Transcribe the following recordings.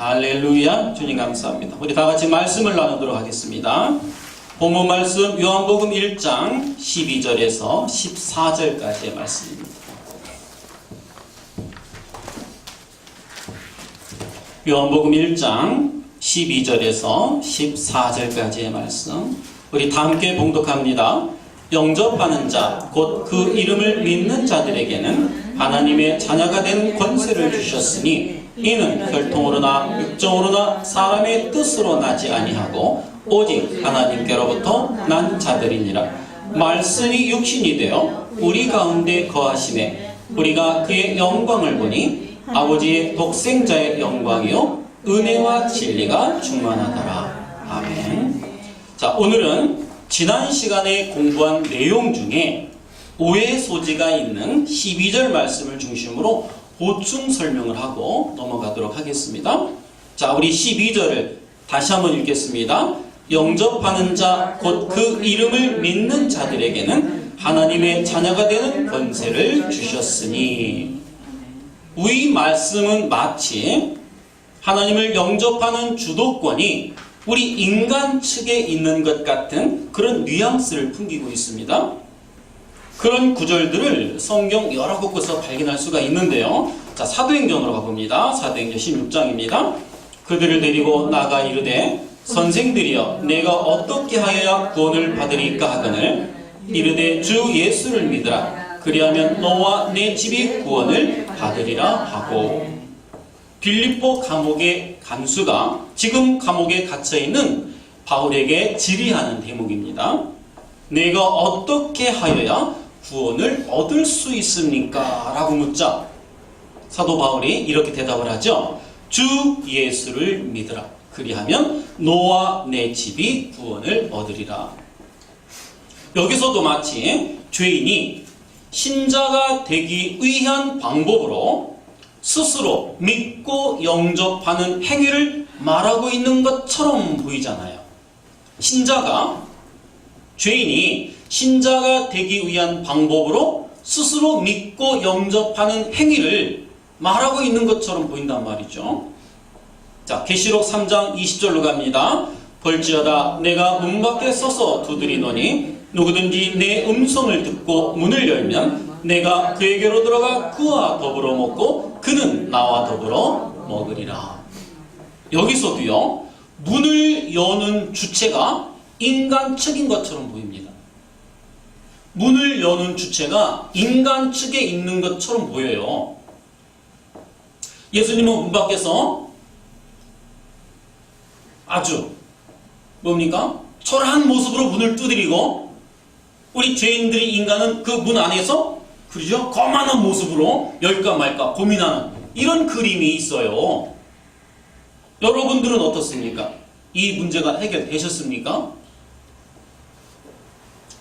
할렐루야. 주님 감사합니다. 우리 다 같이 말씀을 나누도록 하겠습니다. 본문 말씀 요한복음 1장 12절에서 14절까지의 말씀입니다. 요한복음 1장 12절에서 14절까지의 말씀 우리 다 함께 봉독합니다. 영접하는 자 곧 그 이름을 믿는 자들에게는 하나님의 자녀가 된 권세를 주셨으니 이는 혈통으로나 육정으로나 사람의 뜻으로 나지 아니하고 오직 하나님께로부터 난 자들이니라. 말씀이 육신이 되어 우리 가운데 거하시매 우리가 그의 영광을 보니 아버지의 독생자의 영광이요 은혜와 진리가 충만하더라. 아멘. 자, 오늘은 지난 시간에 공부한 내용 중에 오해 소지가 있는 12절 말씀을 중심으로 보충 설명을 하고 넘어가도록 하겠습니다. 자, 우리 12절을 다시 한번 읽겠습니다. 영접하는 자 곧 그 이름을 믿는 자들에게는 하나님의 자녀가 되는 권세를 주셨으니, 이 말씀은 마치 하나님을 영접하는 주도권이 우리 인간 측에 있는 것 같은 그런 뉘앙스를 풍기고 있습니다. 그런 구절들을 성경 여러 곳에서 발견할 수가 있는데요. 자, 사도행전으로 가봅니다. 사도행전 16장입니다. 그들을 데리고 나가 이르되 선생들이여 내가 어떻게 하여야 구원을 받으리까 하거늘 이르되 주 예수를 믿으라. 그리하면 너와 내 집이 구원을 받으리라 하고, 빌립보 감옥의 간수가 지금 감옥에 갇혀있는 바울에게 질의하는 대목입니다. 내가 어떻게 하여야 구원을 얻을 수 있습니까? 라고 묻자 사도 바울이 이렇게 대답을 하죠. 주 예수를 믿으라. 그리하면 너와 내 집이 구원을 얻으리라. 여기서도 마치 죄인이 신자가 되기 위한 방법으로 스스로 믿고 영접하는 행위를 말하고 있는 것처럼 보이잖아요. 죄인이 신자가 되기 위한 방법으로 스스로 믿고 영접하는 행위를 말하고 있는 것처럼 보인단 말이죠. 자, 계시록 3장 20절로 갑니다. 볼지어다 내가 문 밖에 서서 두드리노니 누구든지 내 음성을 듣고 문을 열면 내가 그에게로 들어가 그와 더불어 먹고 그는 나와 더불어 먹으리라. 여기서도요, 문을 여는 주체가 인간 측인 것처럼 보입니다. 문을 여는 주체가 인간 측에 있는 것처럼 보여요. 예수님은 문 밖에서 아주 초라한 모습으로 문을 두드리고, 우리 죄인들이 인간은 그 문 안에서 그러죠? 거만한 모습으로 열까 말까 고민하는 이런 그림이 있어요. 여러분들은 어떻습니까? 이 문제가 해결되셨습니까?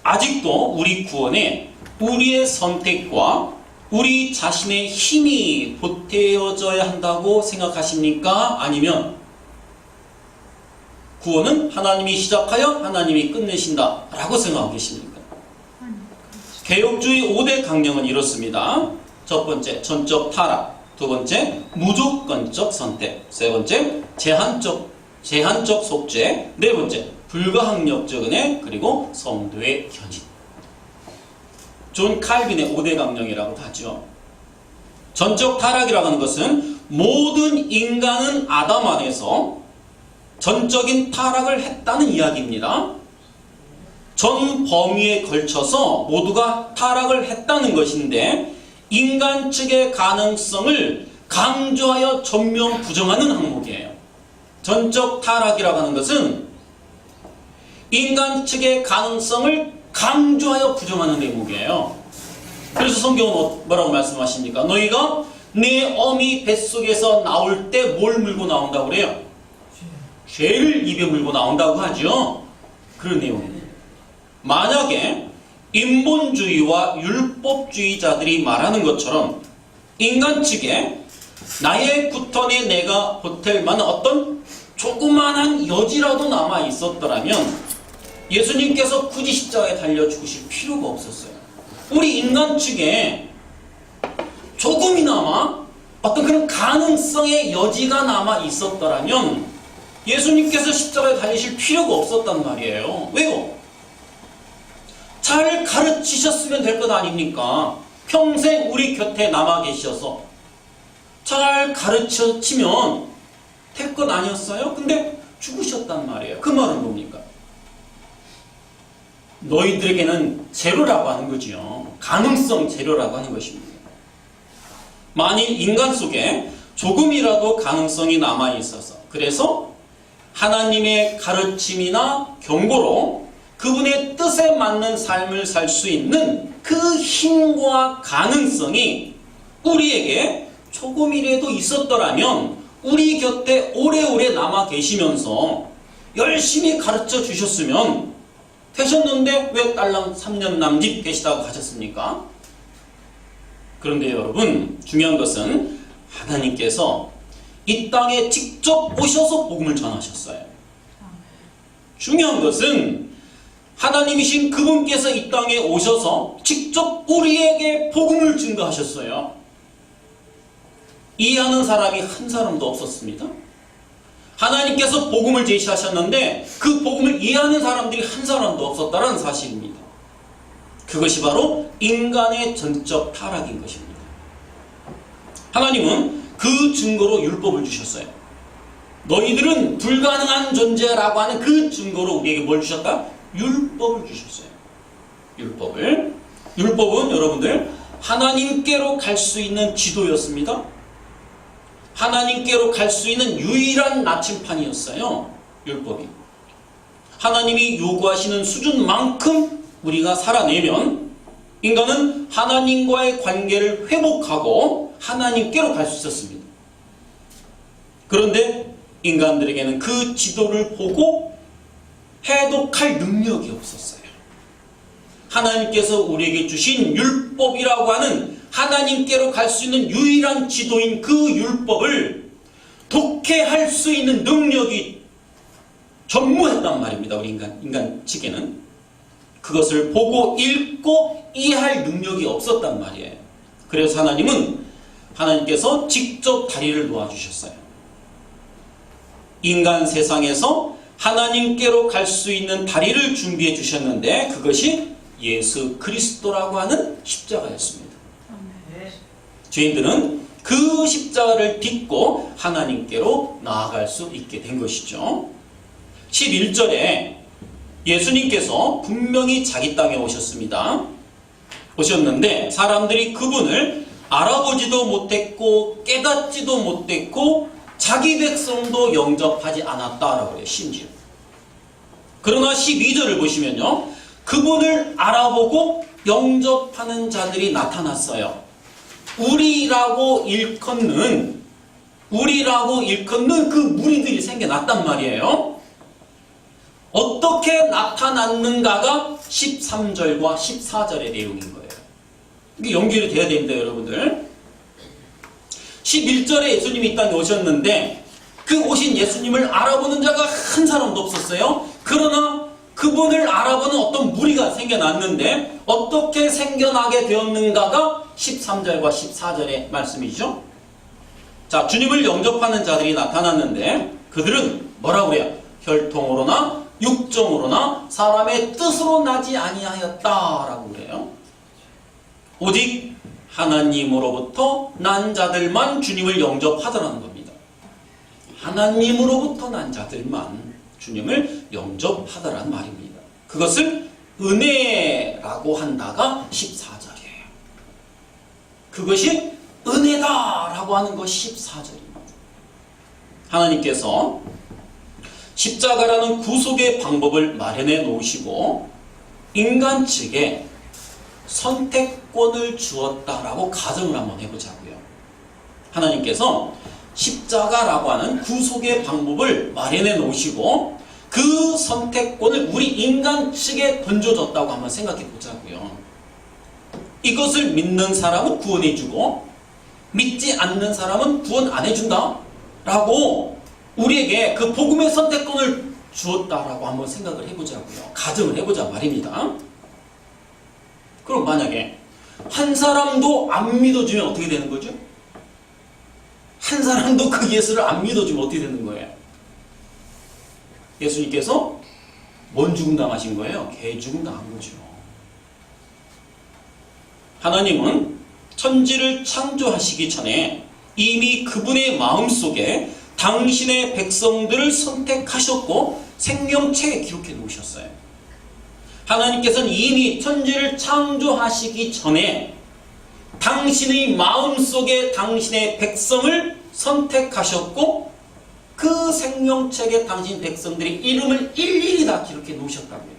아직도 우리 구원에 우리의 선택과 우리 자신의 힘이 보태어져야 한다고 생각하십니까? 아니면 구원은 하나님이 시작하여 하나님이 끝내신다 라고 생각하고 계십니까? 개혁주의 5대 강령은 이렇습니다. 첫 번째, 전적 타락. 두 번째, 무조건적 선택. 세 번째, 제한적 속죄. 네 번째, 불가항력적 은혜. 그리고 성도의 견인. 존 칼빈의 5대 강령이라고도 하죠. 전적 타락이라고 하는 것은 모든 인간은 아담 안에서 전적인 타락을 했다는 이야기입니다. 전 범위에 걸쳐서 모두가 타락을 했다는 것인데, 인간 측의 가능성을 강조하여 전면 부정하는 항목이에요. 전적 타락이라고 하는 것은 인간 측의 가능성을 강조하여 부정하는 대목이에요. 그래서 성경은 뭐라고 말씀하십니까? 너희가 내 어미 뱃속에서 나올 때 뭘 물고 나온다고 그래요? 죄를 입에 물고 나온다고 하죠. 그런 내용입니다. 만약에 인본주의와 율법주의자들이 말하는 것처럼 인간 측에 나의 구턴에 내가 보탤 만한 어떤 조그만한 여지라도 남아 있었더라면 예수님께서 굳이 십자가에 달려 죽으실 필요가 없었어요. 우리 인간 측에 조금이나마 어떤 그런 가능성의 여지가 남아 있었더라면 예수님께서 십자가에 달리실 필요가 없었단 말이에요. 왜요? 잘 가르치셨으면 될 것 아닙니까? 평생 우리 곁에 남아 계셔서 잘 가르치면 될 것 아니었어요? 근데 죽으셨단 말이에요. 그 말은 뭡니까? 너희들에게는 제로라고 하는 거지요. 가능성 제로라고 하는 것입니다. 만일 인간 속에 조금이라도 가능성이 남아 있어서, 그래서 하나님의 가르침이나 경고로 그분의 뜻에 맞는 삶을 살 수 있는 그 힘과 가능성이 우리에게 조금이라도 있었더라면 우리 곁에 오래오래 남아 계시면서 열심히 가르쳐 주셨으면 되셨는데 왜 딸랑 3년 남짓 계시다고 하셨습니까? 그런데 여러분, 중요한 것은 하나님께서 이 땅에 직접 오셔서 복음을 전하셨어요. 중요한 것은 하나님이신 그분께서 이 땅에 오셔서 직접 우리에게 복음을 증거하셨어요. 이해하는 사람이 한 사람도 없었습니다. 하나님께서 복음을 제시하셨는데 그 복음을 이해하는 사람들이 한 사람도 없었다는 사실입니다. 그것이 바로 인간의 전적 타락인 것입니다. 하나님은 그 증거로 율법을 주셨어요. 너희들은 불가능한 존재라고 하는 그 증거로 우리에게 뭘 주셨다? 율법을 주셨어요. 율법은 여러분들 하나님께로 갈 수 있는 지도였습니다. 하나님께로 갈 수 있는 유일한 나침판이었어요. 율법이. 하나님이 요구하시는 수준만큼 우리가 살아내면 인간은 하나님과의 관계를 회복하고 하나님께로 갈 수 있었습니다. 그런데 인간들에게는 그 지도를 보고 해독할 능력이 없었어요. 하나님께서 우리에게 주신 율법이라고 하는 하나님께로 갈 수 있는 유일한 지도인 그 율법을 독해할 수 있는 능력이 전무했단 말입니다. 우리 인간 측에는. 그것을 보고 읽고 이해할 능력이 없었단 말이에요. 그래서 하나님께서 직접 다리를 놓아주셨어요. 인간 세상에서 하나님께로 갈 수 있는 다리를 준비해 주셨는데 그것이 예수 그리스도라고 하는 십자가였습니다. 죄인들은 그 십자가를 딛고 하나님께로 나아갈 수 있게 된 것이죠. 11절에 예수님께서 분명히 자기 땅에 오셨는데 사람들이 그분을 알아보지도 못했고 깨닫지도 못했고 자기 백성도 영접하지 않았다라고 해요. 심지어. 그러나 12절을 보시면요, 그분을 알아보고 영접하는 자들이 나타났어요. 우리라고 일컫는 그 무리들이 생겨났단 말이에요. 어떻게 나타났는가가 13절과 14절의 내용인 거예요. 이게 연결이 돼야 됩니다, 여러분들. 11절에 예수님이 이 땅에 오셨는데 그 오신 예수님을 알아보는 자가 한 사람도 없었어요. 그러나 그분을 알아보는 어떤 무리가 생겨났는데 어떻게 생겨나게 되었는가가 13절과 14절의 말씀이죠. 자, 주님을 영접하는 자들이 나타났는데 그들은 뭐라고 그래요? 혈통으로나 육정으로나 사람의 뜻으로 나지 아니하였다라고 그래요. 오직 하나님으로부터 난 자들만 주님을 영접하더라는 겁니다. 하나님으로부터 난 자들만 주님을 영접하더라는 말입니다. 그것을 은혜라고 한다가 14절이에요. 그것이 은혜다라고 하는 것이 14절입니다. 하나님께서 십자가라는 구속의 방법을 마련해 놓으시고 인간 측에 선택권을 주었다라고 가정을 한번 해보자고요. 하나님께서 십자가라고 하는 구속의 방법을 마련해 놓으시고 그 선택권을 우리 인간 측에 던져줬다고 한번 생각해 보자고요. 이것을 믿는 사람은 구원해주고 믿지 않는 사람은 구원 안 해준다 라고 우리에게 그 복음의 선택권을 주었다라고 한번 생각을 해보자고요. 가정을 해보자 말입니다. 그럼 만약에 한 사람도 안 믿어주면 어떻게 되는 거죠? 한 사람도 그 예수를 안 믿어주면 어떻게 되는 거예요? 예수님께서 뭔 죽음 당하신 거예요? 개 죽음 당한 거죠. 하나님은 천지를 창조하시기 전에 이미 그분의 마음속에 당신의 백성들을 선택하셨고 생명체에 기록해 놓으셨어요. 하나님께서는 이미 천지를 창조하시기 전에 당신의 마음속에 당신의 백성을 선택하셨고 그 생명책에 당신 백성들의 이름을 일일이 다 기록해 놓으셨다고요.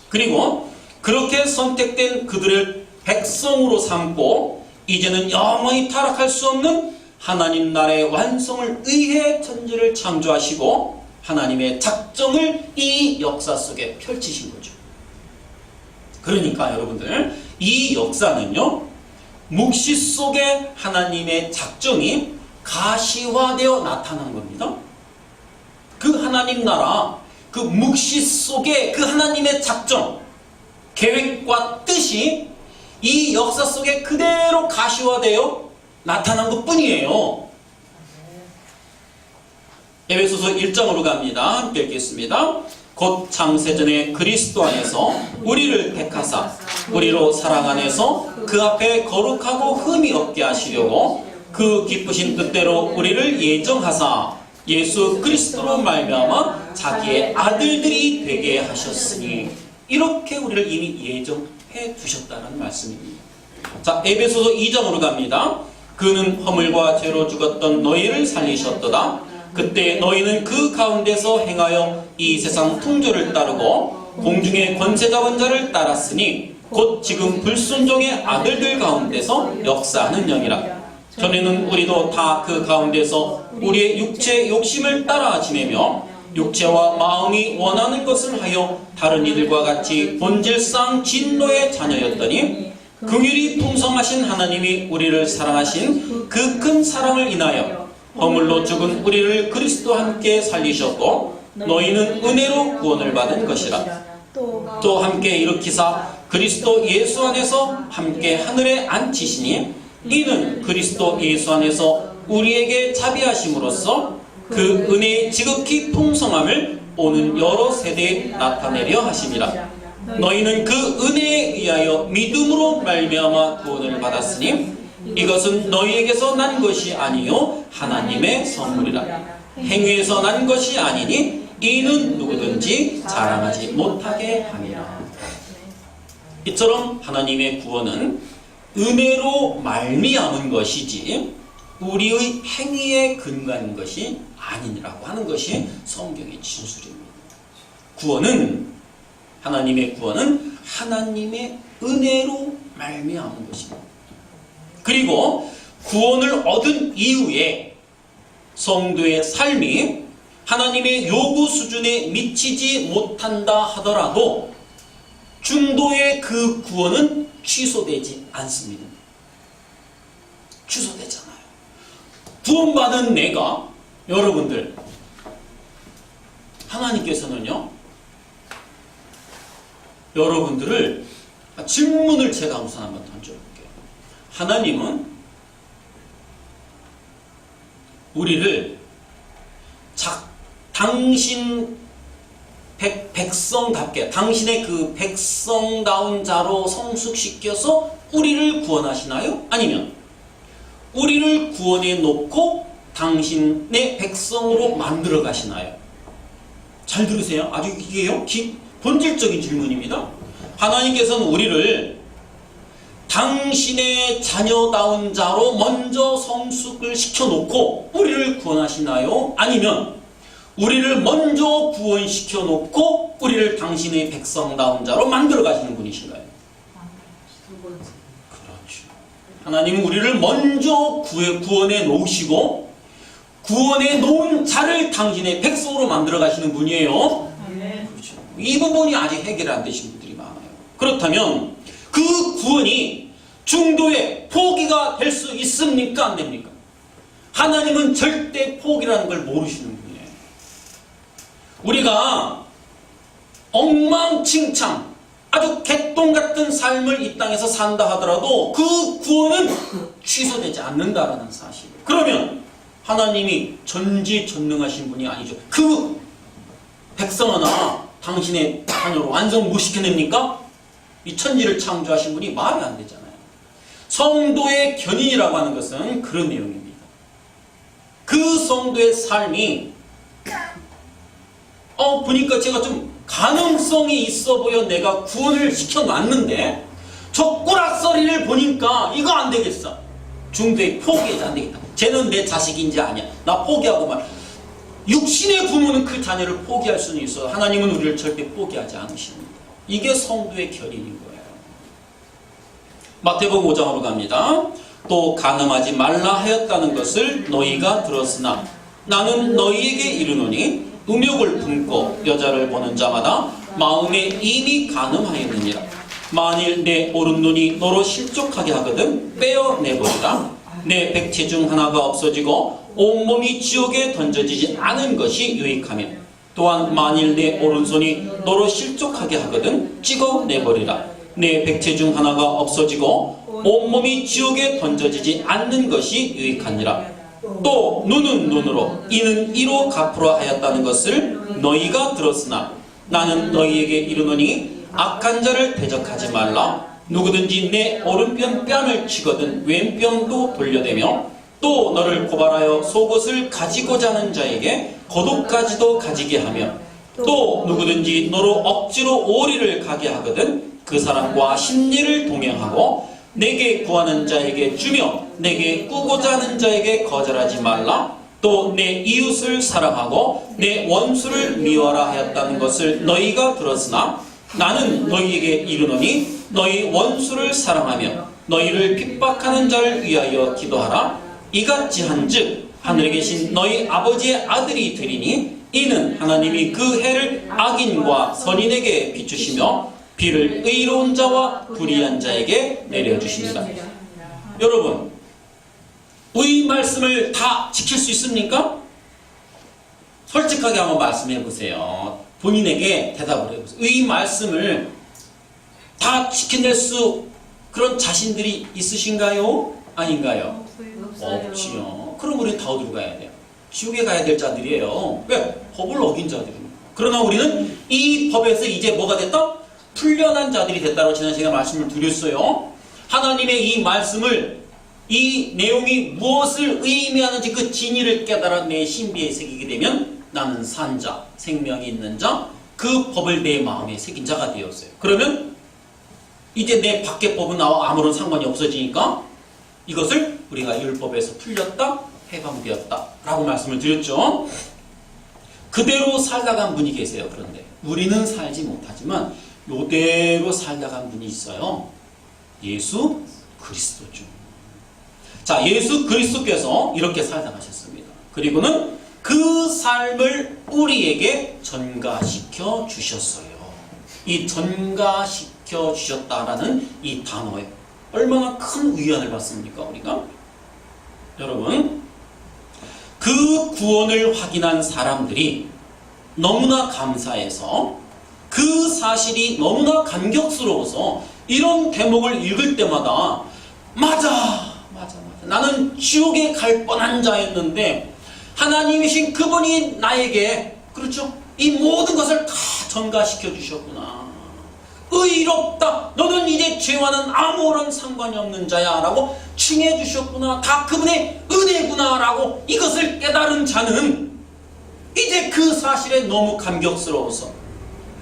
그리고 그렇게 선택된 그들을 백성으로 삼고 이제는 영원히 타락할 수 없는 하나님 나라의 완성을 위해 천지를 창조하시고 하나님의 작정을 이 역사 속에 펼치신 거죠. 그러니까 여러분들 이 역사는요 묵시 속에 하나님의 작정이 가시화되어 나타난 겁니다. 그 하나님 나라 그 묵시 속에 그 하나님의 작정 계획과 뜻이 이 역사 속에 그대로 가시화되어 나타난 것 뿐이에요. 에베소서 1장으로 갑니다. 함께 읽겠습니다. 곧 창세전에 그리스도 안에서 우리를 택하사 우리로 사랑 안에서 그 앞에 거룩하고 흠이 없게 하시려고 그 기쁘신 뜻대로 우리를 예정하사 예수 그리스도로 말미암아 자기의 아들들이 되게 하셨으니 이렇게 우리를 이미 예정해 두셨다는 말씀입니다. 자, 에베소서 2장으로 갑니다. 그는 허물과 죄로 죽었던 너희를 살리셨도다. 그때 너희는 그 가운데서 행하여 이 세상 풍조를 따르고 공중의 권세 잡은 자를 따랐으니 곧 지금 불순종의 아들들 가운데서 역사하는 영이라. 전에는 우리도 다 그 가운데서 우리의 육체 욕심을 따라 지내며 육체와 마음이 원하는 것을 하여 다른 이들과 같이 본질상 진노의 자녀였더니 긍휼이 풍성하신 하나님이 우리를 사랑하신 그 큰 사랑을 인하여 허물로 죽은 우리를 그리스도와 함께 살리셨고 너희는 은혜로 구원을 받은 것이라. 또 함께 일으키사 그리스도 예수 안에서 함께 하늘에 앉히시니 이는 그리스도 예수 안에서 우리에게 자비하심으로써 그 은혜의 지극히 풍성함을 오는 여러 세대에 나타내려 하심이라. 너희는 그 은혜에 의하여 믿음으로 말미암아 구원을 받았으니 이것은 너희에게서 난 것이 아니요 하나님의 선물이라. 행위에서 난 것이 아니니 이는 누구든지 자랑하지 못하게 함이라. 이처럼 하나님의 구원은 은혜로 말미암은 것이지 우리의 행위에 근거한 것이 아니라고 하는 것이 성경의 진술입니다. 하나님의 구원은 하나님의 은혜로 말미암은 것입니다. 그리고 구원을 얻은 이후에 성도의 삶이 하나님의 요구 수준에 미치지 못한다 하더라도 중도의 그 구원은 취소되지 않습니다. 취소되잖아요. 구원받은 내가 여러분들 하나님께서는요 여러분들을 질문을 제가 우선 한번 던져볼게요. 하나님은 우리를 당신 백성답게 당신의 그 백성다운 자로 성숙시켜서 우리를 구원하시나요? 아니면 우리를 구원해 놓고 당신의 백성으로 만들어 가시나요? 잘 들으세요. 아주 이게요 본질적인 질문입니다. 하나님께서는 우리를 당신의 자녀다운 자로 먼저 성숙을 시켜놓고 우리를 구원하시나요? 아니면 우리를 먼저 구원시켜 놓고 우리를 당신의 백성다운 자로 만들어 가시는 분이신가요? 그렇죠. 하나님은 우리를 먼저 구원해 놓으시고 구원해 놓은 자를 당신의 백성으로 만들어 가시는 분이에요. 그렇죠. 이 부분이 아직 해결 안 되신 분들이 많아요. 그렇다면 그 구원이 중도에 포기가 될 수 있습니까? 안 됩니까? 하나님은 절대 포기라는 걸 모르시는 분이에요. 우리가 엉망진창 아주 개똥 같은 삶을 이 땅에서 산다 하더라도 그 구원은 취소되지 않는다라는 사실. 그러면 하나님이 전지전능하신 분이 아니죠. 그 백성 하나 당신의 자녀로 완성 못 시켜냅니까? 이 천지를 창조하신 분이 말이 안 되잖아요. 성도의 견인이라고 하는 것은 그런 내용입니다. 그 성도의 삶이 보니까 제가 좀 가능성이 있어 보여 내가 구원을 시켜놨는데 저 꼬락서리를 보니까 이거 안 되겠어. 중도에 포기해서 안 되겠다. 쟤는 내 자식인지 아니야. 나 포기하고 말. 육신의 부모는 그 자녀를 포기할 수는 있어. 하나님은 우리를 절대 포기하지 않으십니다. 이게 성도의 결인인 거예요. 마태복음 5장으로 갑니다. 또 간음하지 말라 하였다는 것을 너희가 들었으나 나는 너희에게 이르노니 음욕을 품고 여자를 보는 자마다 마음에 이미 간음하였느니라. 만일 내 오른눈이 너로 실족하게 하거든 빼어내버리라. 내 백체 중 하나가 없어지고 온몸이 지옥에 던져지지 않은 것이 유익하며 또한 만일 내 오른손이 너로 실족하게 하거든 찍어내버리라. 내 백체 중 하나가 없어지고 온몸이 지옥에 던져지지 않는 것이 유익하니라. 또 눈은 눈으로 이는 이로 갚으라 하였다는 것을 너희가 들었으나 나는 너희에게 이르노니 악한 자를 대적하지 말라. 누구든지 내 오른편 뺨을 치거든 왼편도 돌려대며 또 너를 고발하여 속옷을 가지고자 하는 자에게 겉옷까지도 가지게 하며 또 누구든지 너로 억지로 오리를 가게 하거든 그 사람과 심리를 동행하고 내게 구하는 자에게 주며 내게 꾸고자 하는 자에게 거절하지 말라. 또 내 이웃을 사랑하고 내 원수를 미워하라 하였다는 것을 너희가 들었으나 나는 너희에게 이르노니 너희 원수를 사랑하며 너희를 핍박하는 자를 위하여 기도하라. 이같이 한즉 하늘에 계신 너희 아버지의 아들이 되리니 이는 하나님이 그 해를 악인과 선인에게 비추시며 비를 의로운 자와 불의한 자에게 내려주십니다. 여러분, 이 말씀을 다 지킬 수 있습니까? 솔직하게 한번 말씀해 보세요. 본인에게 대답을 해보세요. 이 말씀을 다 지켜낼 수 그런 자신들이 있으신가요? 아닌가요? 없지요. 그럼 우리는 다 어디로 가야 돼요? 지옥에 가야 될 자들이에요. 왜? 법을 어긴 자들입니다. 그러나 우리는 이 법에서 이제 뭐가 됐다? 풀려난 자들이 됐다고 지난 시간에 말씀을 드렸어요. 하나님의 이 말씀을 이 내용이 무엇을 의미하는지 그 진리를 깨달아 내 신비에 새기게 되면 나는 산 자, 생명이 있는 자, 그 법을 내 마음에 새긴 자가 되었어요. 그러면 이제 내 밖의 법은 나와 아무런 상관이 없어지니까 이것을 우리가 율법에서 풀렸다, 해방되었다 라고 말씀을 드렸죠. 그대로 살다간 분이 계세요. 그런데 우리는 살지 못하지만 이대로 살다간 분이 있어요. 예수 그리스도죠. 자, 예수 그리스도께서 이렇게 살다 가셨습니다. 그리고는 그 삶을 우리에게 전가시켜 주셨어요. 이 전가시켜 주셨다라는 이 단어에 얼마나 큰 위안을 받습니까, 우리가? 여러분, 그 구원을 확인한 사람들이 너무나 감사해서 그 사실이 너무나 감격스러워서 이런 대목을 읽을 때마다 맞아. 나는 지옥에 갈 뻔한 자였는데 하나님이신 그분이 나에게 그렇죠? 이 모든 것을 다 전가시켜 주셨구나. 의롭다. 너는 이제 죄와는 아무런 상관이 없는 자야 라고 칭해 주셨구나. 다 그분의 은혜구나 라고 이것을 깨달은 자는 이제 그 사실에 너무 감격스러워서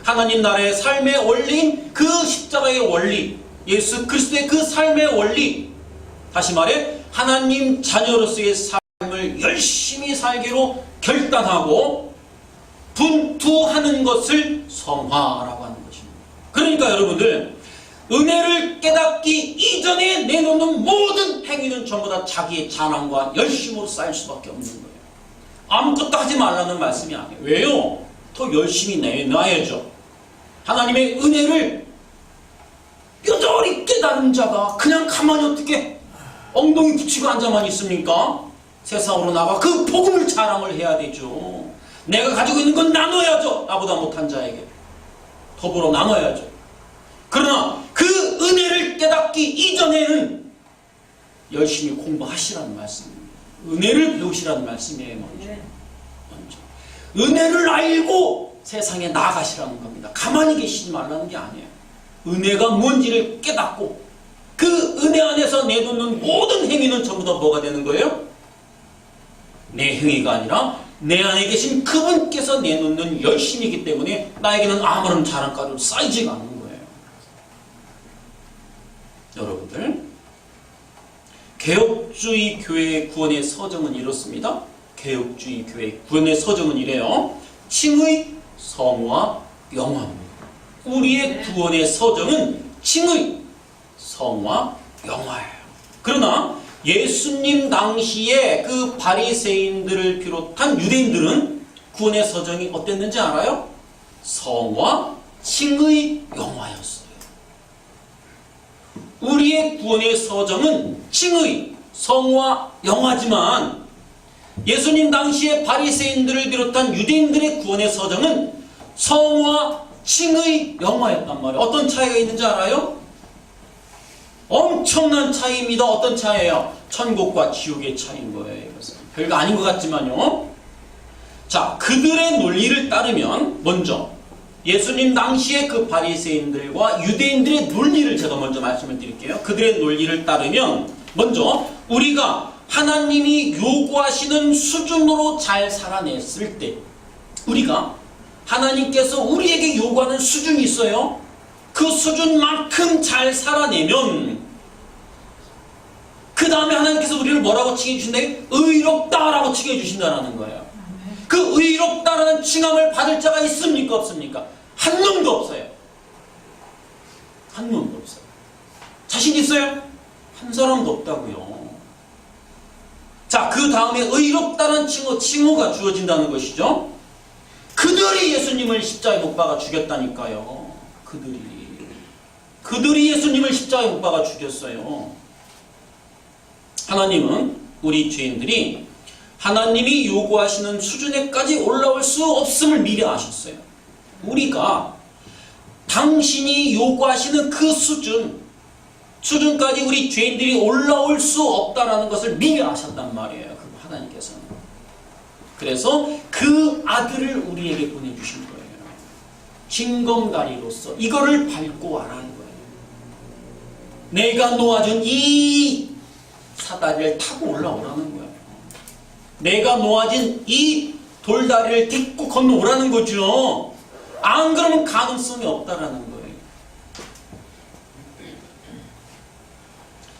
하나님 나라의 삶의 원리인 그 십자가의 원리, 예수 그리스도의 그 삶의 원리, 다시 말해 하나님 자녀로서의 삶을 열심히 살기로 결단하고 분투하는 것을 성화라고 하는 것입니다. 그러니까 여러분들, 은혜를 깨닫기 이전에 내놓는 모든 행위는 전부 다 자기의 자랑과 열심으로 쌓일 수밖에 없는 거예요. 아무것도 하지 말라는 말씀이 아니에요. 왜요? 더 열심히 내놔야죠. 하나님의 은혜를 뼈저리 깨달은 자가 그냥 가만히 어떻게 엉덩이 붙이고 앉아만 있습니까? 세상으로 나가 그 복음을 자랑을 해야 되죠. 내가 가지고 있는 건 나눠야죠. 나보다 못한 자에게 더불어 나눠야죠. 그러나 그 은혜를 깨닫기 이전에는 열심히 공부하시라는 말씀입니다. 은혜를 배우시라는 말씀이에요. 먼저. 은혜를 알고 세상에 나아가시라는 겁니다. 가만히 계시지 말라는 게 아니에요. 은혜가 뭔지를 깨닫고 그 은혜 안에서 내놓는 모든 행위는 전부 다 뭐가 되는 거예요? 내 행위가 아니라 내 안에 계신 그분께서 내놓는 열심이기 때문에 나에게는 아무런 자랑가로 쌓이지가 않는 거예요. 여러분들, 개혁주의 교회의 구원의 서정은 이렇습니다. 개혁주의 교회의 구원의 서정은 이래요. 칭의, 성화, 영화입니다. 우리의 구원의 서정은 칭의, 성화, 영화예요. 그러나 예수님 당시에 그 바리새인들을 비롯한 유대인들은 구원의 서정이 어땠는지 알아요? 성화, 칭의, 영화였어요. 우리의 구원의 서정은 칭의, 성화, 영화지만 예수님 당시에 바리새인들을 비롯한 유대인들의 구원의 서정은 성화, 칭의, 영화였단 말이에요. 어떤 차이가 있는지 알아요? 엄청난 차이입니다. 어떤 차이예요? 천국과 지옥의 차이인 거예요. 이것은 별거 아닌 것 같지만요. 자, 그들의 논리를 따르면 먼저 예수님 당시의 그 바리새인들과 유대인들의 논리를 제가 먼저 말씀을 드릴게요. 그들의 논리를 따르면 먼저 우리가 하나님이 요구하시는 수준으로 잘 살아냈을 때, 우리가 하나님께서 우리에게 요구하는 수준이 있어요. 그 수준만큼 잘 살아내면 그 다음에 하나님께서 우리를 뭐라고 칭해주신다고요? 의롭다라고 칭해주신다는 거예요. 그 의롭다라는 칭함을 받을 자가 있습니까? 없습니까? 한 놈도 없어요. 한 놈도 없어요. 자신 있어요? 한 사람도 없다고요. 자, 그 다음에 의롭다는 칭호가 주어진다는 것이죠. 그들이 예수님을 십자가에 못 박아 죽였다니까요. 그들이 예수님을 십자가에 못 박아 죽였어요. 하나님은 우리 죄인들이 하나님이 요구하시는 수준에까지 올라올 수 없음을 미리 아셨어요. 우리가 당신이 요구하시는 그 수준까지 우리 죄인들이 올라올 수 없다라는 것을 미리 아셨단 말이에요. 그 하나님께서는. 그래서 그 아들을 우리에게 보내주신 거예요. 징검다리로서 이거를 밟고 와라는 거예요. 내가 놓아준 이 사다리를 타고 올라오라는 거예요. 내가 놓아진 이 돌다리를 딛고 건너오라는 거죠. 안 그러면 가능성이 없다라는 거예요.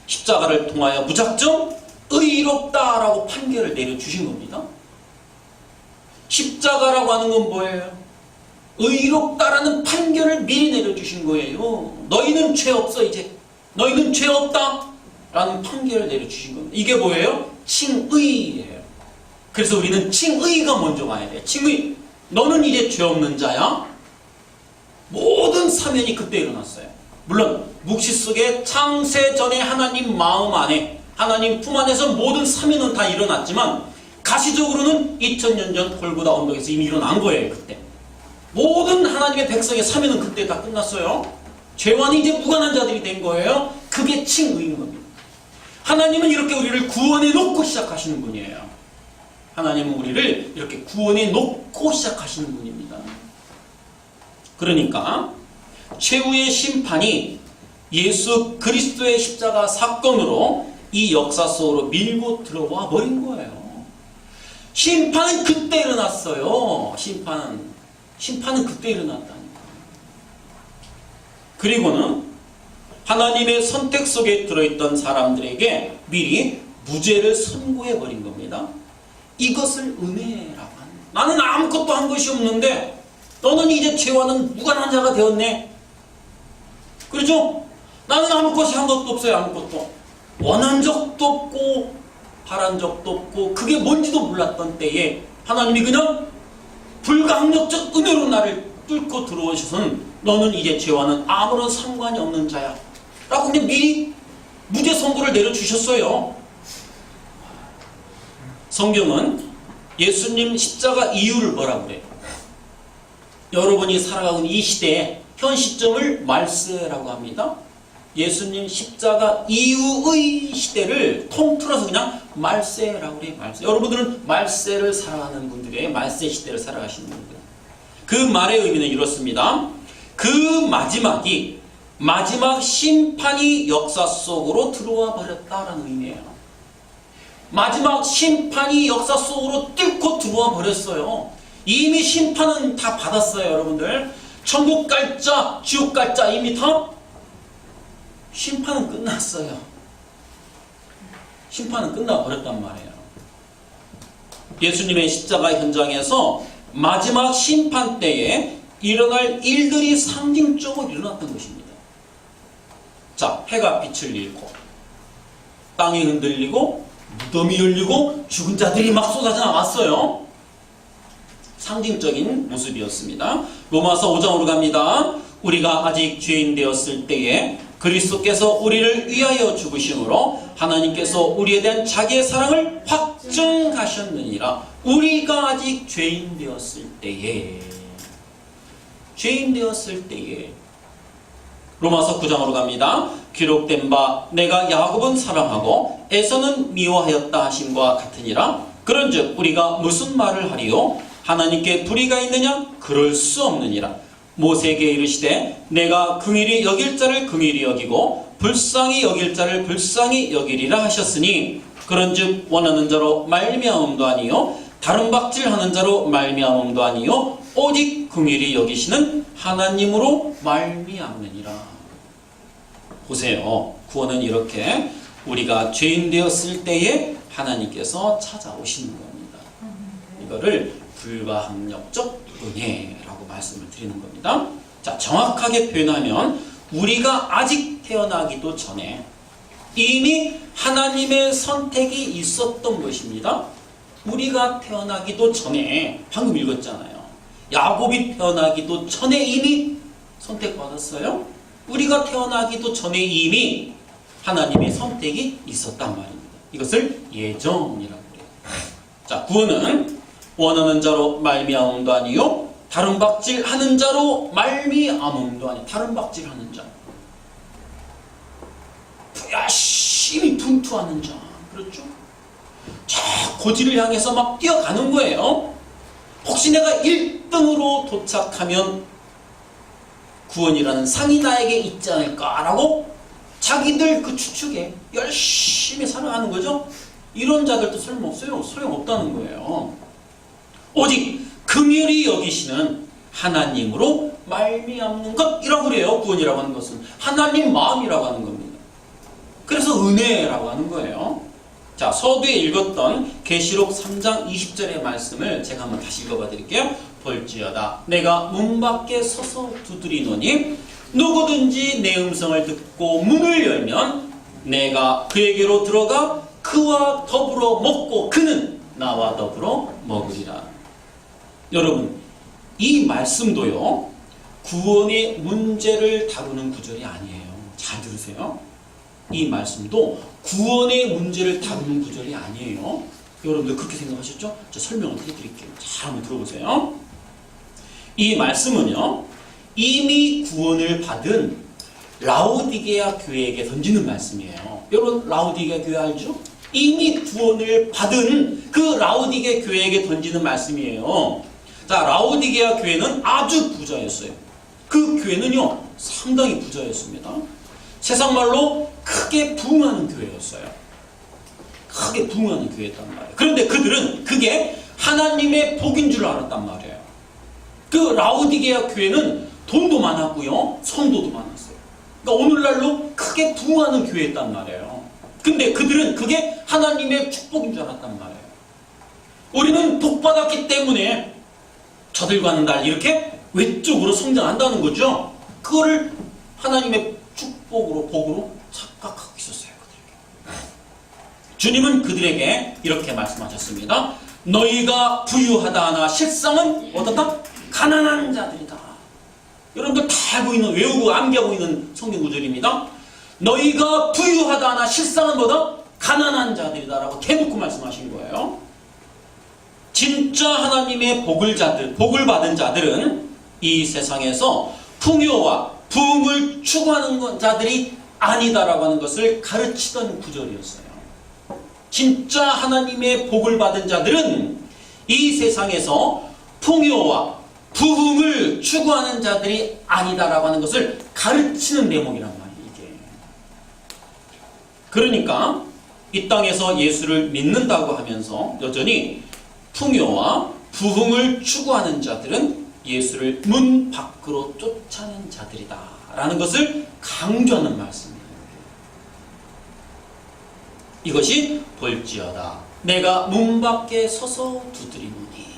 십자가를 통하여 무작정 의롭다라고 판결을 내려주신 겁니다. 십자가라고 하는 건 뭐예요? 의롭다라는 판결을 미리 내려주신 거예요. 너희는 죄 없어 이제. 너희는 죄 없다 라는 판결을 내려주신 겁니다. 이게 뭐예요? 칭의예요. 그래서 우리는 칭의가 먼저 와야 돼요. 칭의. 너는 이제 죄 없는 자야. 모든 사면이 그때 일어났어요. 물론 묵시 속에 창세 전에 하나님 마음 안에, 하나님 품 안에서 모든 사면은 다 일어났지만 가시적으로는 2000년 전 골고다 언덕에서 이미 일어난 거예요. 그때 모든 하나님의 백성의 사면은 그때 다 끝났어요. 죄와는 이제 무관한 자들이 된 거예요. 그게 칭의인 겁니다. 하나님은 이렇게 우리를 구원해 놓고 시작하시는 분이에요. 하나님은 우리를 이렇게 구원해 놓고 시작하시는 분입니다. 그러니까 최후의 심판이 예수 그리스도의 십자가 사건으로 이 역사 속으로 밀고 들어와 버린 거예요. 심판은 그때 일어났어요. 심판은 그때 일어났다니까. 그리고는 하나님의 선택 속에 들어있던 사람들에게 미리 무죄를 선고해 버린 겁니다. 이것을 은혜라고 합니다. 나는 아무것도 한 것이 없는데 너는 이제 죄와는 무관한 자가 되었네. 그렇죠? 나는 아무 것이 한 것도 없어요. 아무것도. 원한 적도 없고 바란 적도 없고 그게 뭔지도 몰랐던 때에 하나님이 그냥 불가항력적 은혜로 나를 뚫고 들어오셔서는 너는 이제 죄와는 아무런 상관이 없는 자야 라고 그냥 미리 무죄 선고를 내려주셨어요. 성경은 예수님 십자가 이유를 뭐라고 그래요? 여러분이 살아가고 있는 이 시대에 현 시점을 말세라고 합니다. 예수님 십자가 이후의 시대를 통틀어서 그냥 말세라고 그래요. 말세. 여러분들은 말세를 살아가는 분들이에요. 말세 시대를 살아가시는 분들. 그 말의 의미는 이렇습니다. 그 마지막이 마지막 심판이 역사 속으로 들어와 버렸다라는 의미예요. 마지막 심판이 역사 속으로 뚫고 들어와 버렸어요. 이미 심판은 다 받았어요, 여러분들. 천국 갈 자, 지옥 갈 자 이미 다 심판은 끝났어요. 심판은 끝나버렸단 말이에요. 예수님의 십자가 현장에서 마지막 심판 때에 일어날 일들이 상징적으로 일어났던 것입니다. 자, 해가 빛을 잃고 땅이 흔들리고 무덤이 열리고 죽은 자들이 막 쏟아져 나왔어요. 상징적인 모습이었습니다. 로마서 5장으로 갑니다. 우리가 아직 죄인 되었을 때에 그리스도께서 우리를 위하여 죽으심으로 하나님께서 우리에 대한 자기의 사랑을 확증하셨느니라. 우리가 아직 죄인 되었을 때에, 죄인 되었을 때에. 로마서 9장으로 갑니다. 기록된 바 내가 야곱은 사랑하고 에서는 미워하였다 하심과 같으니라. 그런즉 우리가 무슨 말을 하리요? 하나님께 불의가 있느냐? 그럴 수 없느니라. 모세에게 이르시되 내가 긍휼히 여길 자를 긍휼히 여기고 불쌍히 여길 자를 불쌍히 여기리라 하셨으니 그런즉 원하는 자로 말미암음도 아니요 다른 박질하는 자로 말미암음도 아니요 오직 긍휼히 여기시는 하나님으로 말미암느니라. 보세요. 구원은 이렇게 우리가 죄인 되었을 때에 하나님께서 찾아오시는 겁니다. 이거를 불가항력적 은혜라고 말씀을 드리는 겁니다. 자, 정확하게 표현하면 우리가 아직 태어나기도 전에 이미 하나님의 선택이 있었던 것입니다. 우리가 태어나기도 전에, 방금 읽었잖아요. 야곱이 태어나기도 전에 이미 선택받았어요. 우리가 태어나기도 전에 이미 하나님의 선택이 있었단 말입니다. 이것을 예정이라고 해요. 자, 구원은 원하는 자로 말미암음도 아니요 다른 박질하는 자로 말미암음도 아니요 다른 박질하는 자, 열심히 분투하는 자, 그렇죠? 저 고지를 향해서 막 뛰어가는 거예요. 혹시 내가 1등으로 도착하면 구원이라는 상이 나에게 있지 않을까라고 자기들 그 추측에 열심히 살아가는 거죠. 이런 자들도 소용없어요. 소용없다는 거예요. 오직 긍휼히 여기시는 하나님으로 말미암는 것이라고 그래요. 구원이라고 하는 것은 하나님 마음이라고 하는 겁니다. 그래서 은혜라고 하는 거예요. 자, 서두에 읽었던 계시록 3장 20절의 말씀을 제가 한번 다시 읽어봐 드릴게요. 볼지어다 내가 문 밖에 서서 두드리노니 누구든지 내 음성을 듣고 문을 열면 내가 그에게로 들어가 그와 더불어 먹고 그는 나와 더불어 먹으리라. 여러분, 이 말씀도요 구원의 문제를 다루는 구절이 아니에요. 잘 들으세요. 이 말씀도 구원의 문제를 다루는 구절이 아니에요. 여러분들 그렇게 생각하셨죠? 제가 설명을 해드릴게요. 잘 한번 들어보세요. 이 말씀은요 이미 구원을 받은 라오디게아 교회에게 던지는 말씀이에요. 여러분, 라오디게아 교회 알죠? 이미 구원을 받은 그 라오디게아 교회에게 던지는 말씀이에요. 자, 라오디게아 교회는 아주 부자였어요. 그 교회는요 상당히 부자였습니다. 세상말로 크게 부흥하는 교회였어요. 크게 부흥하는 교회였단 말이에요. 그런데 그들은 그게 하나님의 복인 줄 알았단 말이에요. 그 라오디게아 교회는 돈도 많았고요 성도도 많았어요. 그러니까 오늘날로 크게 부흥하는 교회였단 말이에요. 근데 그들은 그게 하나님의 축복인 줄 알았단 말이에요. 우리는 복받았기 때문에 저들과는 달리 이렇게 외적으로 성장한다는 거죠. 그거를 하나님의 축복으로, 복으로 착각하고 있었어요. 그들에게. 주님은 그들에게 이렇게 말씀하셨습니다. 너희가 부유하다 하나 실상은 어떻다? 가난한 자들이다. 여러분들 다 알고 있는, 외우고 암기하고 있는 성경 구절입니다. 너희가 부유하다 하나 실상은 뭐다? 가난한 자들이다 라고 대놓고 말씀하신 거예요. 진짜 하나님의 복을 받은 자들은 이 세상에서 풍요와 부흥을 추구하는 자들이 아니다라고 하는 것을 가르치던 구절이었어요. 진짜 하나님의 복을 받은 자들은 이 세상에서 풍요와 부흥을 추구하는 자들이 아니다라고 하는 것을 가르치는 대목이란 말이에요. 이게. 그러니까 이 땅에서 예수를 믿는다고 하면서 여전히 풍요와 부흥을 추구하는 자들은 예수를 문 밖으로 쫓아낸 자들이다 라는 것을 강조하는 말씀입니다. 이것이 볼지어다 내가 문 밖에 서서 두드리노니.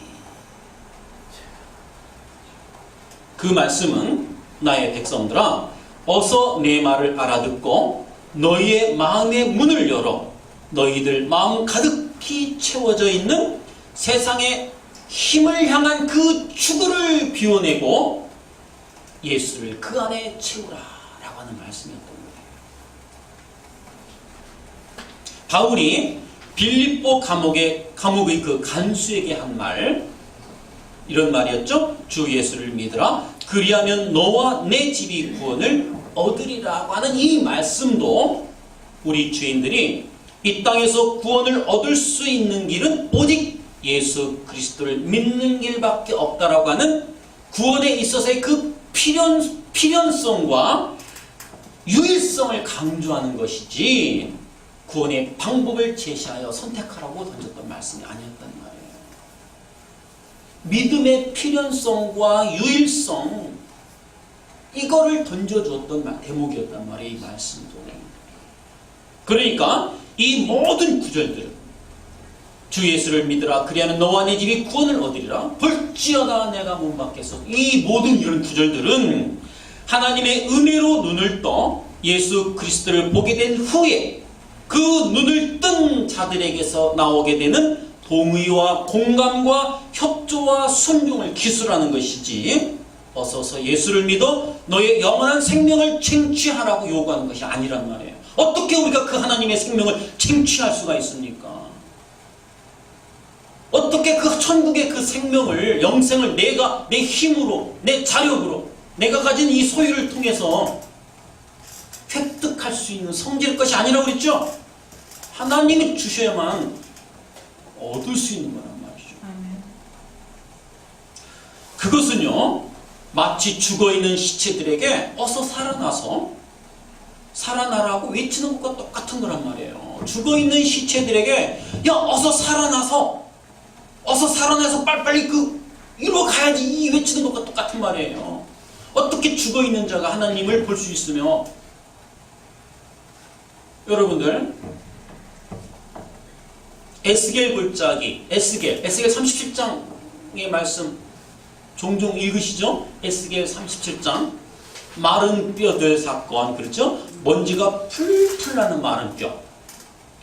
그 말씀은 나의 백성들아 어서 내 말을 알아듣고 너희의 마음의 문을 열어 너희들 마음 가득히 채워져 있는 세상의 힘을 향한 그 추구를 비워내고 예수를 그 안에 채우라 라고 하는 말씀이었던 거예요. 바울이 빌립보 감옥의 그 간수에게 한 말, 이런 말이었죠. 주 예수를 믿으라 그리하면 너와 내 집이 구원을 얻으리라고 하는 이 말씀도 우리 죄인들이 이 땅에서 구원을 얻을 수 있는 길은 오직 예수 그리스도를 믿는 길밖에 없다라고 하는 구원에 있어서의 그 필연성과 유일성을 강조하는 것이지 구원의 방법을 제시하여 선택하라고 던졌던 말씀이 아니었단 말이에요. 믿음의 필연성과 유일성, 이거를 던져주었던 대목이었단 말이에요. 이 말씀도. 그러니까 이 모든 구절들, 주 예수를 믿으라 그리하면 너와 내 집이 구원을 얻으리라 볼지어다 내가 문 밖에서, 이 모든 이런 구절들은 하나님의 은혜로 눈을 떠 예수 그리스도를 보게 된 후에 그 눈을 뜬 자들에게서 나오게 되는 동의와 공감과 협조와 순종을 기술하는 것이지 어서서 예수를 믿어 너의 영원한 생명을 쟁취하라고 요구하는 것이 아니란 말이에요. 어떻게 우리가 그 하나님의 생명을 쟁취할 수가 있습니까? 어떻게 그 천국의 그 생명을, 영생을 내가 내 힘으로, 내 자력으로, 내가 가진 이 소유를 통해서 획득할 수 있는 성질일 것이 아니라고 그랬죠? 하나님이 주셔야만 얻을 수 있는 거란 말이죠. 그것은요, 마치 죽어있는 시체들에게 어서 살아나라고 외치는 것과 똑같은 거란 말이에요. 죽어있는 시체들에게 야 어서 살아나서 빨리빨리 이루어가야지, 이 외치는 것과 똑같은 말이에요. 어떻게 죽어있는 자가 하나님을 볼 수 있으며, 여러분들 에스겔 골짜기, 에스겔 37장의 말씀 종종 읽으시죠? 에스겔 37장 마른 뼈들 사건, 그렇죠? 먼지가 풀풀 나는 마른 뼈.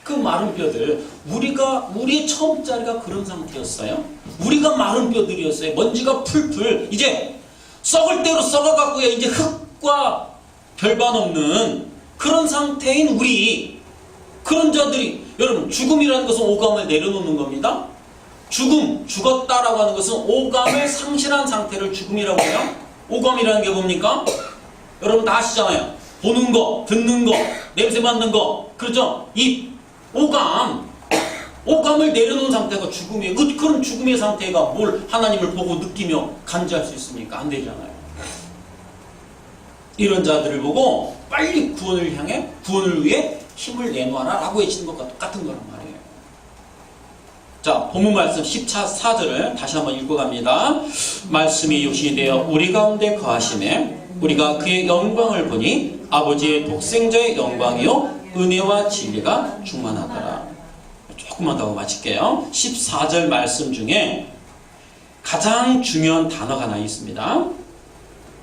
그 마른 뼈들, 우리의 처음 자리가 그런 상태였어요. 우리가 마른 뼈들이었어요. 먼지가 풀풀, 이제 썩을 대로 썩어갖고요, 이제 흙과 별반 없는 그런 상태인 우리, 그런 자들이, 여러분, 죽음이라는 것은 오감을 내려놓는 겁니다. 죽었다라고 하는 것은 오감을 상실한 상태를 죽음이라고 해요. 오감이라는 게 뭡니까? 여러분 다 아시잖아요. 보는 거, 듣는 거, 냄새 맡는 거, 그렇죠? 이 오감을 내려놓은 상태가 죽음이에요. 그런 죽음의 상태가 뭘 하나님을 보고 느끼며 간지할 수 있습니까? 안 되잖아요. 이런 자들을 보고 빨리 구원을 위해 힘을 내놓아라 라고 외치는 것과 똑같은 거란 말이에요. 자, 본문 말씀 14절을 다시 한번 읽어갑니다. 말씀이 육신이 되어 우리 가운데 거하심에 우리가 그의 영광을 보니 아버지의 독생자의 영광이요 은혜와 진리가 충만하더라. 조금만 더 마칠게요. 14절 말씀 중에 가장 중요한 단어가 하나 있습니다.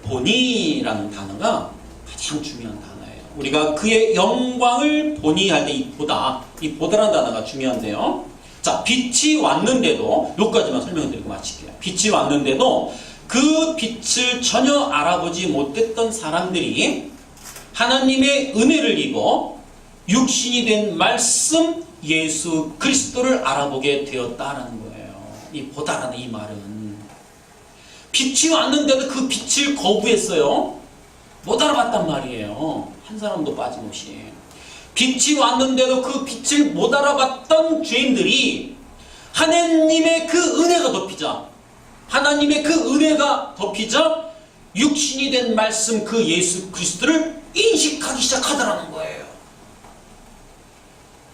보니라는 단어가 가장 중요한 단어예요. 우리가 그의 영광을 보니 할 때 이 보다라는 단어가 중요한데요. 자, 빛이 왔는데도, 여기까지만 설명드리고 마칠게요. 빛이 왔는데도 그 빛을 전혀 알아보지 못했던 사람들이 하나님의 은혜를 입어 육신이 된 말씀 예수 그리스도를 알아보게 되었다라는 거예요. 이 보다라는 이 말은 빛이 왔는데도 그 빛을 거부했어요. 못 알아봤단 말이에요. 한 사람도 빠짐없이. 빛이 왔는데도 그 빛을 못 알아봤던 죄인들이 하나님의 그 은혜가 덮이자 육신이 된 말씀 그 예수 그리스도를 인식하기 시작하더라는 거예요.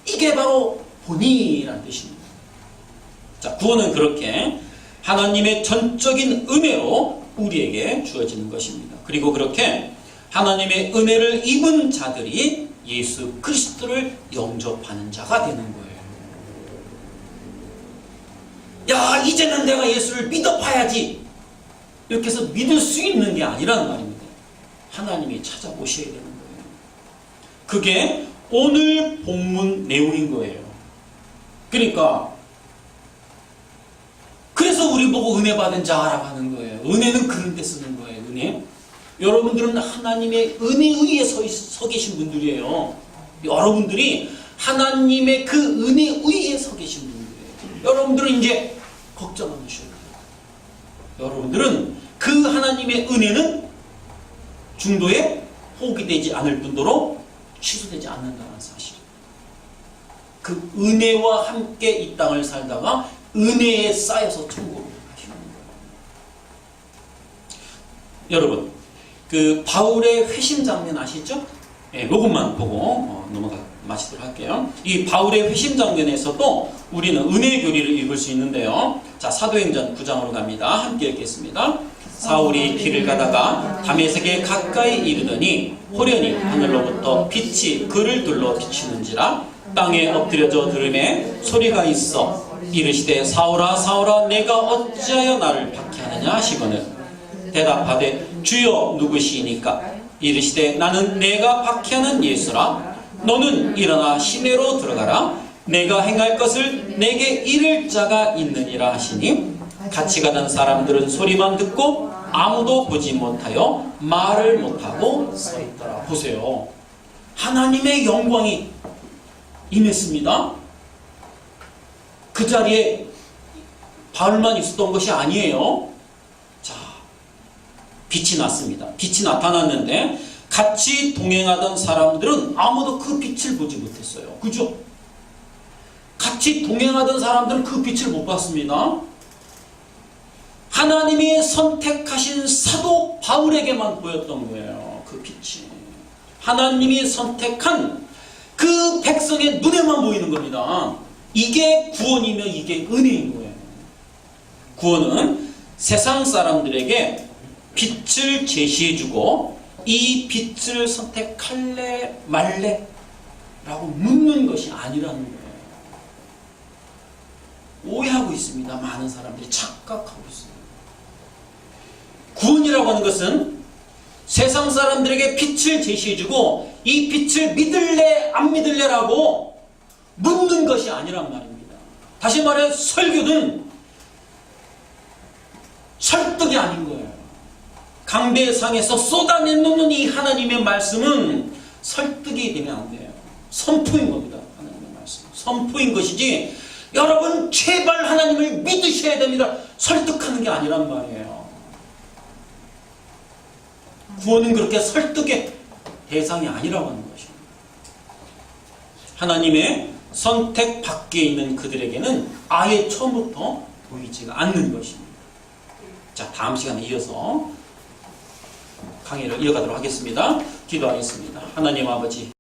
이게 바로 본이라는 뜻입니다. 자, 구원은 그렇게 하나님의 전적인 은혜로 우리에게 주어지는 것입니다. 그리고 그렇게 하나님의 은혜를 입은 자들이 예수 그리스도를 영접하는 자가 되는 거예요. 야, 이제는 내가 예수를 믿어봐야지, 이렇게 해서 믿을 수 있는 게 아니라는 말입니다. 하나님이 찾아오셔야 되는 거예요. 그게 오늘 본문 내용인 거예요. 그러니까 그래서 우리 보고 은혜 받은 자라고 하는 거예요. 은혜는 그런 데 쓰는 거예요. 은혜. 여러분들은 하나님의 은혜 위에 서 계신 분들이에요. 여러분들이 하나님의 그 은혜 위에 서 계신 분들이에요. 여러분들은 이제 걱정 안 하셔야 돼요. 여러분들은 그 하나님의 은혜는 중도에 포기되지 않을 뿐더러 취소되지 않는다는 사실. 그 은혜와 함께 이 땅을 살다가 은혜에 쌓여서 천국으로 가시는 거예요. 여러분, 그 바울의 회심 장면 아시죠? 예, 그것만 보고 마치도록 할게요. 이 바울의 회심 장면에서도 우리는 은혜 교리를 읽을 수 있는데요. 자, 사도행전 9장으로 갑니다. 함께 읽겠습니다. 사울이 길을 가다가 다메섹에 가까이 이르더니 호련히 하늘로부터 빛이 그를 둘러 비추는지라 땅에 엎드려져 들음에 소리가 있어 이르시되 사울아 사울아 내가 어찌하여 나를 박해하느냐 하시거늘 대답하되 주여 누구시니까 이르시되 나는 내가 박해하는 예수라 너는 일어나 시내로 들어가라 내가 행할 것을 내게 이를 자가 있느니라 하시니 같이 가던 사람들은 소리만 듣고 아무도 보지 못하여 말을 못하고 서 있더라. 보세요. 하나님의 영광이 임했습니다. 그 자리에 바울만 있었던 것이 아니에요. 자, 빛이 났습니다. 빛이 나타났는데 같이 동행하던 사람들은 아무도 그 빛을 보지 못했어요. 그죠? 같이 동행하던 사람들은 그 빛을 못 봤습니다. 하나님이 선택하신 사도 바울에게만 보였던 거예요. 그 빛이. 하나님이 선택한 그 백성의 눈에만 보이는 겁니다. 이게 구원이며 이게 은혜인 거예요. 구원은 세상 사람들에게 빛을 제시해주고 이 빛을 선택할래 말래 라고 묻는 것이 아니라는 거예요. 오해하고 있습니다. 많은 사람들이 착각하고 있어요. 구원이라고 하는 것은 세상 사람들에게 빛을 제시해주고 이 빛을 믿을래 안 믿을래라고 묻는 것이 아니란 말입니다. 다시 말해 설교는 설득이 아닌 거예요. 강대상에서 쏟아내놓는 이 하나님의 말씀은 설득이 되면 안 돼요. 선포인 겁니다. 하나님의 말씀. 선포인 것이지 여러분 제발 하나님을 믿으셔야 됩니다. 설득하는 게 아니란 말이에요. 구원은 그렇게 설득의 대상이 아니라고 하는 것입니다. 하나님의 선택 밖에 있는 그들에게는 아예 처음부터 보이지가 않는 것입니다. 자, 다음 시간에 이어서 강의를 이어가도록 하겠습니다. 기도하겠습니다. 하나님 아버지